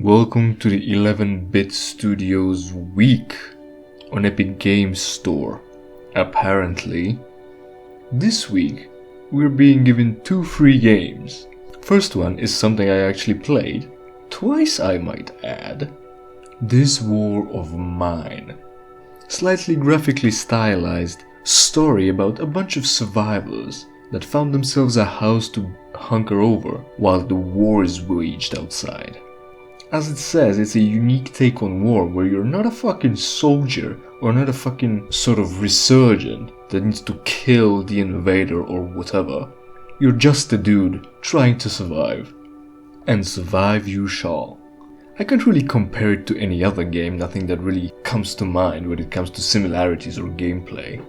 Welcome to the 11-Bit Studios week on Epic Games Store. Apparently, this week we're being given 2 free games. First one is something I actually played, twice I might add. This War of Mine. Slightly graphically stylized story about a bunch of survivors that found themselves a house to hunker over while the war is waged outside. As it says, it's a unique take on war where you're not a fucking soldier or not a fucking sort of resurgent that needs to kill the invader or whatever. You're just a dude trying to survive. And survive you shall. I can't really compare it to any other game, nothing that really comes to mind when it comes to similarities or gameplay.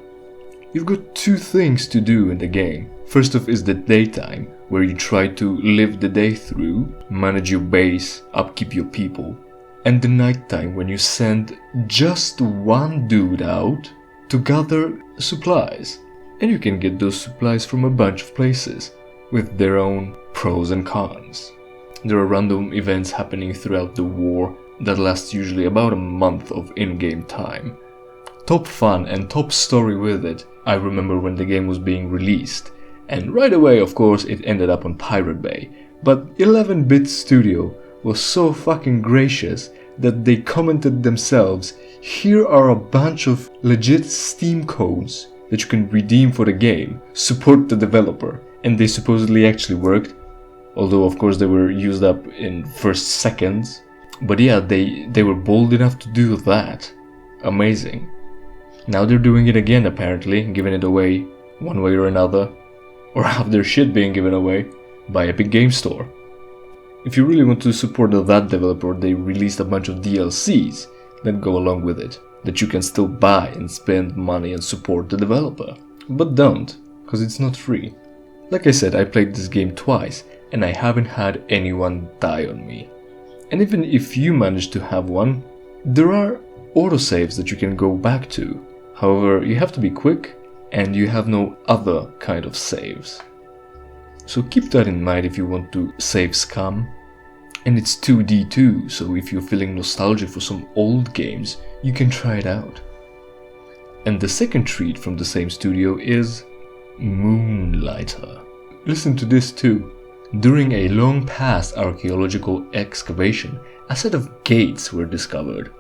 You've got 2 things to do in the game. First off is the daytime, where you try to live the day through, manage your base, upkeep your people. And the nighttime, when you send just one dude out to gather supplies. And you can get those supplies from a bunch of places, with their own pros and cons. There are random events happening throughout the war that last usually about a month of in-game time. Top fun and top story with it, I remember when the game was being released. And right away, of course, it ended up on Pirate Bay. But 11-Bit Studio was so fucking gracious that they commented themselves, here are a bunch of legit Steam codes that you can redeem for the game, support the developer. And they supposedly actually worked. Although of course they were used up in first seconds. But yeah, they were bold enough to do that. Amazing. Now they're doing it again apparently, giving it away one way or another. Or have their shit being given away by Epic Games Store. If you really want to support that developer, they released a bunch of DLCs that go along with it, that you can still buy and spend money and support the developer. But don't, because it's not free. Like I said, I played this game twice, and I haven't had anyone die on me. And even if you manage to have one, there are autosaves that you can go back to. However, you have to be quick, and you have no other kind of saves. So keep that in mind if you want to save scum. And it's 2D too, so if you're feeling nostalgic for some old games, you can try it out. And the second treat from the same studio is Moonlight. Listen to this too. During a long past archaeological excavation, a set of gates were discovered.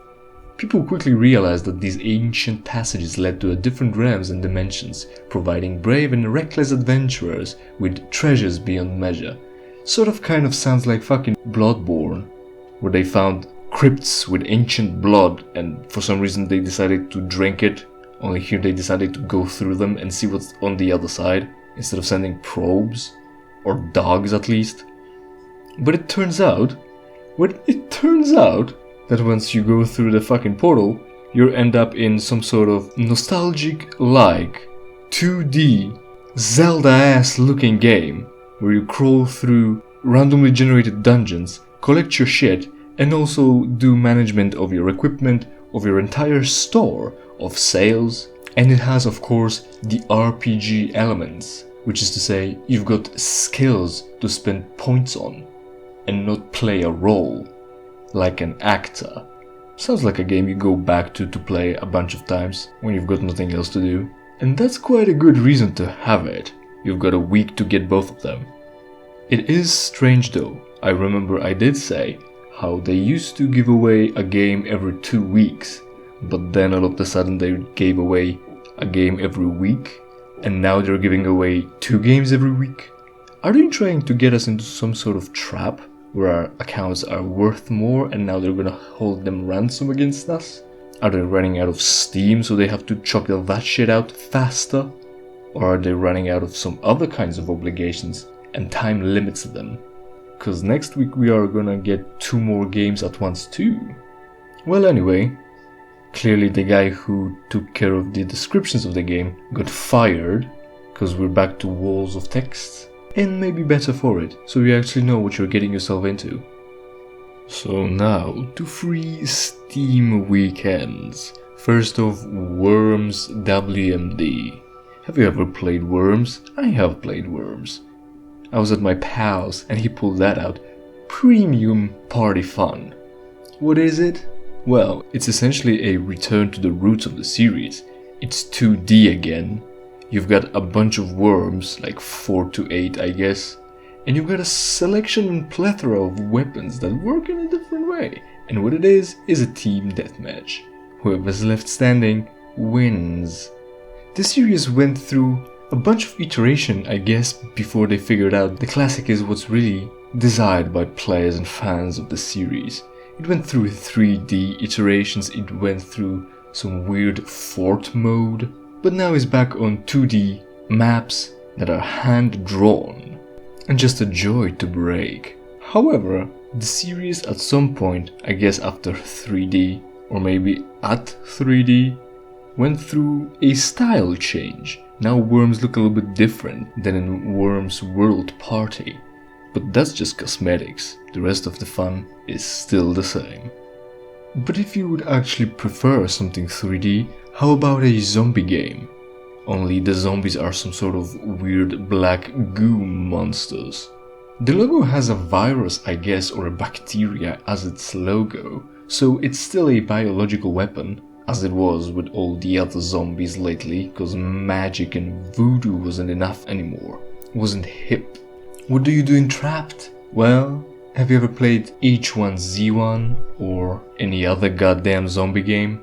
People quickly realized that these ancient passages led to different realms and dimensions, providing brave and reckless adventurers with treasures beyond measure. Sort of kind of sounds like fucking Bloodborne, where they found crypts with ancient blood and for some reason they decided to drink it, only here they decided to go through them and see what's on the other side, instead of sending probes, or dogs at least. But it turns out that once you go through the fucking portal, you end up in some sort of nostalgic-like 2D Zelda-ass looking game where you crawl through randomly generated dungeons, collect your shit, and also do management of your equipment, of your entire store of sales. And it has, of course, the RPG elements, which is to say, you've got skills to spend points on and not play a role like an actor. Sounds like a game you go back to play a bunch of times when you've got nothing else to do. And that's quite a good reason to have it. You've got a week to get both of them. It is strange though. I remember I did say how they used to give away a game every 2 weeks, but then all of a sudden they gave away a game every week, and now they're giving away 2 games every week. Are they trying to get us into some sort of trap where our accounts are worth more and now they're gonna hold them ransom against us? Are they running out of steam so they have to chuck that shit out faster? Or are they running out of some other kinds of obligations and time limits them? Cause next week we are gonna get 2 more games at once too. Well anyway, clearly the guy who took care of the descriptions of the game got fired, cause we're back to walls of text. And maybe better for it, so you actually know what you're getting yourself into. So now, to free Steam weekends. First off, Worms w.m.d. Have you ever played Worms? I have played Worms. I was at my pal's and he pulled that out. Premium party fun. What is it? Well, it's essentially a return to the roots of the series. It's 2D again. You've got a bunch of worms, like 4 to 8 I guess, and you've got a selection and plethora of weapons that work in a different way. And what it is a team deathmatch. Whoever's left standing wins. The series went through a bunch of iteration, I guess, before they figured out the classic is what's really desired by players and fans of the series. It went through 3D iterations, it went through some weird fort mode, but now it's back on 2D maps that are hand-drawn and just a joy to break. However, the series at some point, I guess after 3D, or maybe at 3D, went through a style change. Now worms look a little bit different than in Worms World Party. But that's just cosmetics, the rest of the fun is still the same. But if you would actually prefer something 3D, how about a zombie game? Only the zombies are some sort of weird black goo monsters. The logo has a virus, I guess, or a bacteria as its logo, so it's still a biological weapon, as it was with all the other zombies lately, because magic and voodoo wasn't enough anymore, wasn't hip. What do you do in Trapped? Well, have you ever played H1Z1 or any other goddamn zombie game?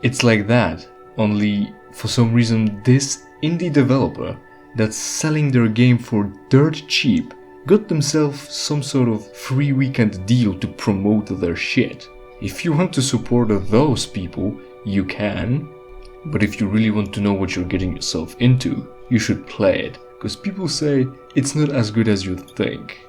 It's like that, only for some reason this indie developer that's selling their game for dirt cheap got themselves some sort of free weekend deal to promote their shit. If you want to support those people, you can, but if you really want to know what you're getting yourself into, you should play it, because people say it's not as good as you think.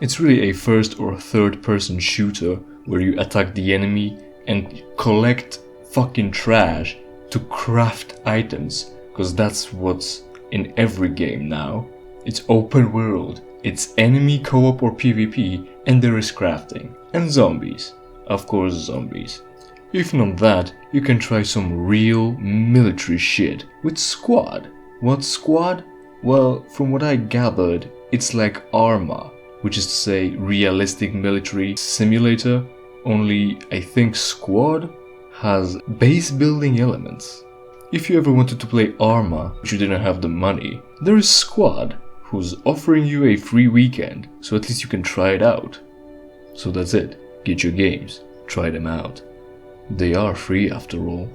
It's really a first or third person shooter where you attack the enemy and collect fucking trash to craft items, because that's what's in every game now. It's open world, it's enemy co-op or PvP, and there is crafting. And zombies. Of course zombies. If not that, you can try some real military shit with Squad. What's Squad? Well, from what I gathered, it's like Arma, which is to say realistic military simulator, only I think Squad has base building elements. If you ever wanted to play Arma but you didn't have the money, there is Squad, who's offering you a free weekend, so at least you can try it out. So that's it, get your games, try them out. They are free after all.